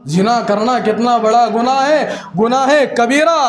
زنا کرنا کتنا بڑا گناہ ہے کبیرہ۔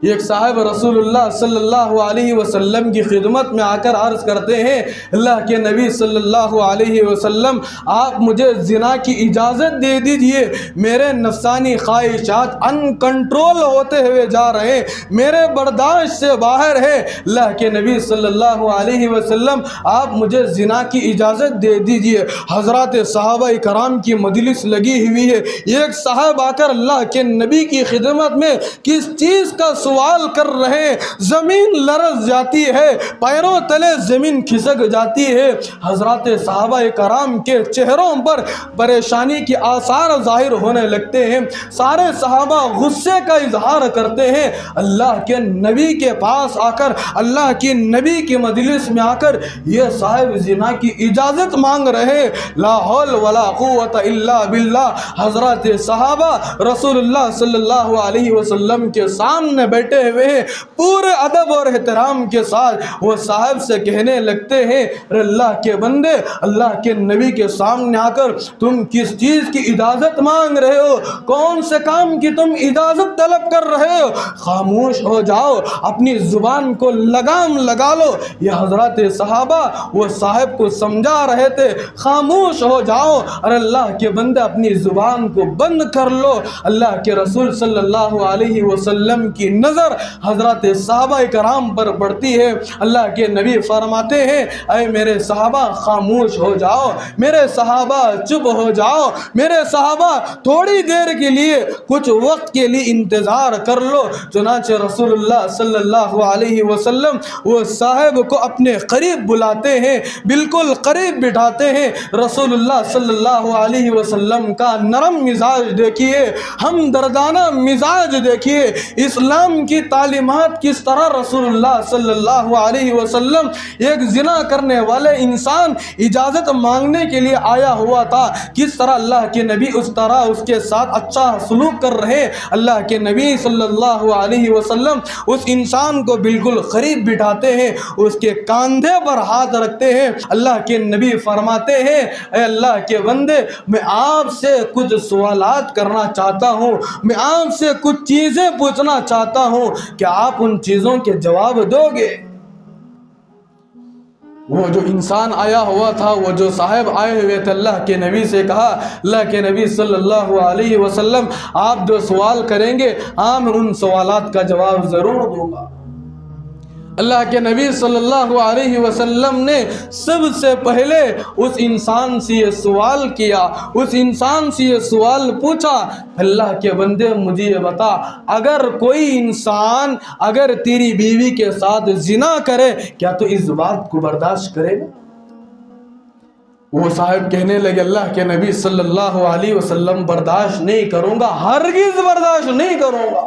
ایک صاحب رسول اللہ صلی اللہ علیہ وسلم کی خدمت میں آ کر عرض کرتے ہیں، اللہ کے نبی صلی اللہ علیہ وسلم آپ مجھے زنا کی اجازت دے دیجئے، میرے نفسانی خواہشات ان کنٹرول ہوتے ہوئے جا رہے ہیں، میرے برداشت سے باہر ہے۔ اللہ کے نبی صلی اللہ علیہ وسلم آپ مجھے زنا کی اجازت دے دیجئے۔ حضرات صحابہ کرام کی مجلس لگی ہوئی ہے، ایک صاحب آ کر اللہ کے نبی کی خدمت میں کس چیز کا سوال کر رہے ہیں، زمین لرز جاتی ہے، پیروں تلے زمین کھسک جاتی ہے۔ حضرات صحابہ کرام کے چہروں پر پریشانی کے آثار ظاہر ہونے لگتے ہیں، سارے صحابہ غصے کا اظہار کرتے ہیں۔ اللہ کے نبی کے پاس آ کر، اللہ کی نبی کی مجلس میں آ کر یہ صاحب زنا کی اجازت مانگ رہے، لا حول ولا قوت الا باللہ۔ حضرات صحابہ رسول اللہ صلی اللہ علیہ وسلم کے سامنے بیٹھے ہوئے ہیں، پورے ادب اور احترام کے ساتھ وہ صاحب سے کہنے لگتے ہیں، اللہ کے بندے، اللہ کے نبی کے سامنے آ کر تم کس چیز کی اجازت مانگ رہے ہو، کون سے کام کی تم اجازت طلب کر رہے ہو؟ خاموش ہو جاؤ، اپنی زبان کو لگام لگا لو۔ یہ حضرات صحابہ وہ صاحب کو سمجھا رہے تھے، خاموش ہو جاؤ اور اللہ کے بندے اپنی زبان کو بند کر لو۔ اللہ کے رسول صلی اللہ علیہ وسلم کی نظر حضرات صحابہ کرام پر پڑتی ہے۔ اللہ کے نبی فرماتے ہیں، اے میرے صحابہ خاموش ہو جاؤ، میرے صحابہ چپ ہو جاؤ، میرے صحابہ تھوڑی دیر کے لیے، کچھ وقت کے لیے انتظار کر لو۔ چنانچہ رسول اللہ صلی اللہ علیہ وسلم وہ صاحب کو اپنے قریب بلاتے ہیں، بالکل قریب بٹھاتے ہیں۔ رسول اللہ صلی اللہ علیہ وسلم کا نرم مزاج دیکھیے، ہمدردانہ مزاج دیکھیے، اسلام کی تعلیمات کس طرح رسول اللہ صلی اللہ علیہ وسلم ایک زنا کرنے والے انسان اجازت مانگنے کے لیے آیا ہوا تھا، کس طرح اللہ کے نبی اس طرح اس کے ساتھ اچھا سلوک کر رہے۔ اللہ کے نبی صلی اللہ علیہ وسلم اس انسان کو بالکل قریب بٹھاتے ہیں، اس کے کاندھے پر ہاتھ رکھتے ہیں۔ اللہ کے نبی فرماتے ہیں، اے اللہ کے بندے، میں آپ سے کچھ سوالات کرنا چاہتا ہوں، میں آپ سے کچھ چیزیں پوچھنا چاہتا ہوں، کہ آپ ان چیزوں کے جواب دو گے؟ وہ جو انسان آیا ہوا تھا، وہ جو صاحب آئے ہوئے تھے، اللہ کے نبی سے کہا، اللہ کے نبی صلی اللہ علیہ وسلم آپ جو سوال کریں گے، میں ان سوالات کا جواب ضرور دوں گا۔ اللہ کے نبی صلی اللہ علیہ وسلم نے سب سے پہلے اس انسان سے یہ سوال کیا، اس انسان سے یہ سوال پوچھا، اللہ کے بندے مجھے یہ بتا، اگر کوئی انسان اگر تیری بیوی کے ساتھ زنا کرے، کیا تو اس بات کو برداشت کرے گا؟ وہ صاحب کہنے لگے، اللہ کے نبی صلی اللہ علیہ وسلم برداشت نہیں کروں گا، ہرگز برداشت نہیں کروں گا۔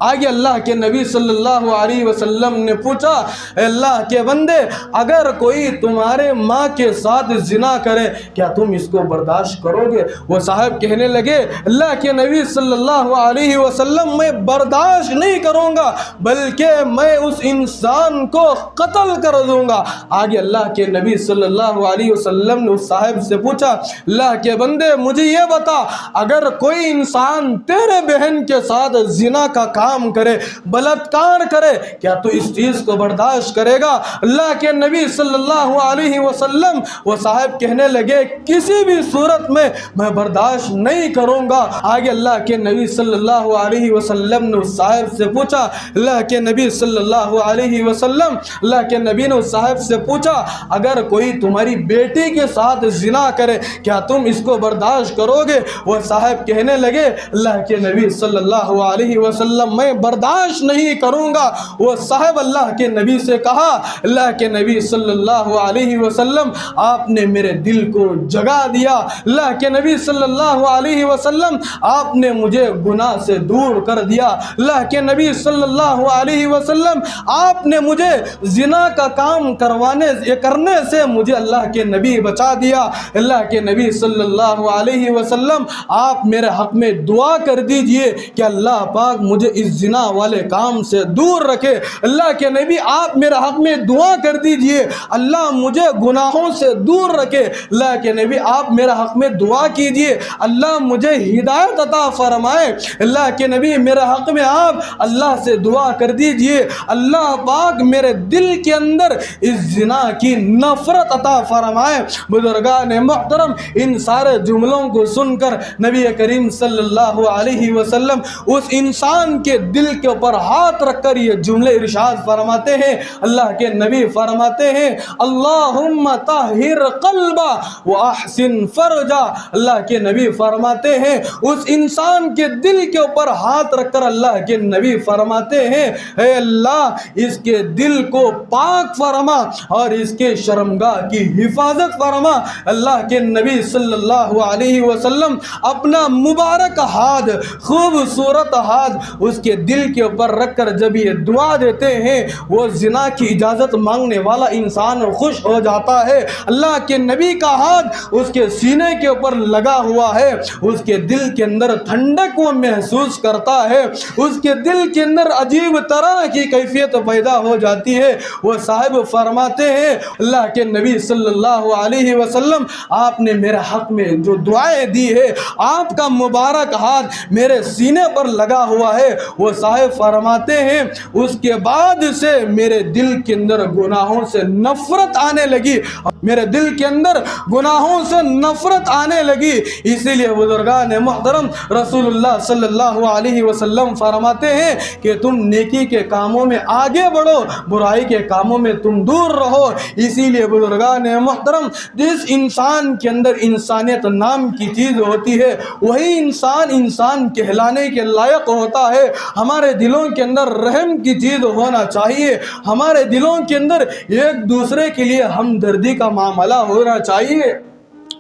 آگے اللہ کے نبی صلی اللہ علیہ وسلم نے پوچھا، اے اللہ کے بندے، اگر کوئی تمہارے ماں کے ساتھ زنا کرے، کیا تم اس کو برداشت کرو گے؟ وہ صاحب کہنے لگے، اللہ کے نبی صلی اللہ علیہ وسلم میں برداشت نہیں کروں گا، بلکہ میں اس انسان کو قتل کر دوں گا۔ آگے اللہ کے نبی صلی اللہ علیہ وسلم نے اس صاحب سے پوچھا، اللہ کے بندے مجھے یہ بتا، اگر کوئی انسان تیرے بہن کے ساتھ زنا کا کام کرے، بلاತ್ಕಾರ کرے، کیا تو اس چیز کو برداشت کرے گا؟ اللہ کے نبی صلی اللہ علیہ وسلم وہ صاحب کہنے لگے، کسی بھی صورت میں میں برداشت نہیں کروں گا۔ آگے اللہ کے نبی صلی اللہ علیہ وسلم نے اس صاحب سے پوچھا، اللہ کے نبی صلی اللہ علیہ وسلم، اللہ کے نبی نے اس صاحب سے پوچھا، اگر کوئی تمہاری بیٹی کے ساتھ زنا کرے، کیا تم اس کو برداشت کرو گے؟ وہ صاحب کہنے لگے، اللہ کے نبی صلی اللہ علیہ وسلم میں برداشت نہیں کروں گا۔ وہ صاحب اللہ کے نبی سے کہا، اللہ کے نبی صلی اللہ علیہ وسلم آپ نے میرے دل کو جگا دیا، اللہ کے نبی صلی اللہ علیہ وسلم آپ نے مجھے گناہ سے دور کر دیا، اللہ کے نبی صلی اللہ علیہ وسلم آپ نے مجھے زنا کا کام کرنے سے مجھے اللہ کے نبی بچا دیا، اللہ کے نبی صلی اللہ علیہ وسلم آپ میرے حق میں دعا کر دیجئے کہ اللہ پاک مجھے اس اس زنا والے کام سے دور رکھے۔ اللہ کے نبی آپ میرے حق میں دعا کر دیجئے اللہ مجھے گناہوں سے دور رکھے۔ اللہ کے نبی آپ میرے حق میں دعا کیجئے اللہ مجھے ہدایت عطا فرمائے۔ اللہ کے نبی میرے حق میں آپ اللہ سے دعا کر دیجئے اللہ پاک میرے دل کے اندر اس زنا کی نفرت عطا فرمائے۔ بزرگان محترم، ان سارے جملوں کو سن کر نبی کریم صلی اللہ علیہ وسلم اس انسان کے دل کے اوپر ہاتھ رکھ کر یہ جملے ارشاد فرماتے ہیں۔ اللہ کے نبی فرماتے ہیں اللہم طہر قلبا واحسن فرجا۔ اللہ کے نبی فرماتے ہیں اس انسان کے دل کے اوپر ہاتھ رکھ کر اللہ کے نبی فرماتے ہیں اے اللہ اس کے دل کو پاک فرما اور اس کے شرمگاہ کی حفاظت فرما۔ اللہ کے نبی صلی اللہ علیہ وسلم اپنا مبارک ہاتھ، خوبصورت ہاتھ اس کے دل کے اوپر رکھ کر جب یہ دعا دیتے ہیں وہ زنا کی اجازت مانگنے والا انسان خوش ہو جاتا ہے۔ اللہ کے نبی کا ہاتھ اس کے سینے کے اوپر لگا ہوا ہے، اس کے دل کے اندر ٹھنڈک وہ محسوس کرتا ہے، اس کے دل کے اندر عجیب طرح کی کیفیت پیدا ہو جاتی ہے۔ وہ صاحب فرماتے ہیں اللہ کے نبی صلی اللہ علیہ وسلم آپ نے میرے حق میں جو دعائیں دی ہے آپ کا مبارک ہاتھ میرے سینے پر لگا ہوا ہے۔ وہ صاحب فرماتے ہیں اس کے بعد سے میرے دل کے اندر گناہوں سے نفرت آنے لگی، میرے دل کے اندر گناہوں سے نفرت آنے لگی۔ اسی لیے بزرگان محترم رسول اللہ صلی اللہ علیہ وسلم فرماتے ہیں کہ تم نیکی کے کاموں میں آگے بڑھو، برائی کے کاموں میں تم دور رہو۔ اسی لیے بزرگان محترم جس انسان کے اندر انسانیت نام کی چیز ہوتی ہے وہی انسان کہلانے کے لائق ہوتا ہے۔ ہمارے دلوں کے اندر رحم کی چیز ہونا چاہیے، ہمارے دلوں کے اندر ایک دوسرے کے لیے ہمدردی کا معاملہ ہونا چاہیے۔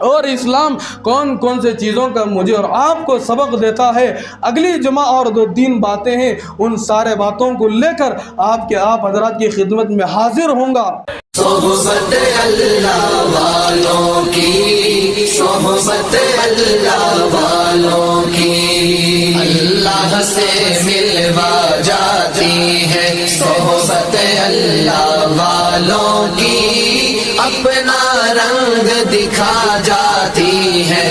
اور اسلام کون کون سے چیزوں کا مجھے اور آپ کو سبق دیتا ہے اگلی جمعہ اور 2-3 باتیں ہیں، ان سارے باتوں کو لے کر آپ حضرات کی خدمت میں حاضر ہوں گا۔ صحبت اللہ والوں کی، صحبت اللہ والوں کی اللہ سے ملوا جاتی ہے، صحبت اللہ والوں کی اپنا رنگ دکھا جاتی ہے۔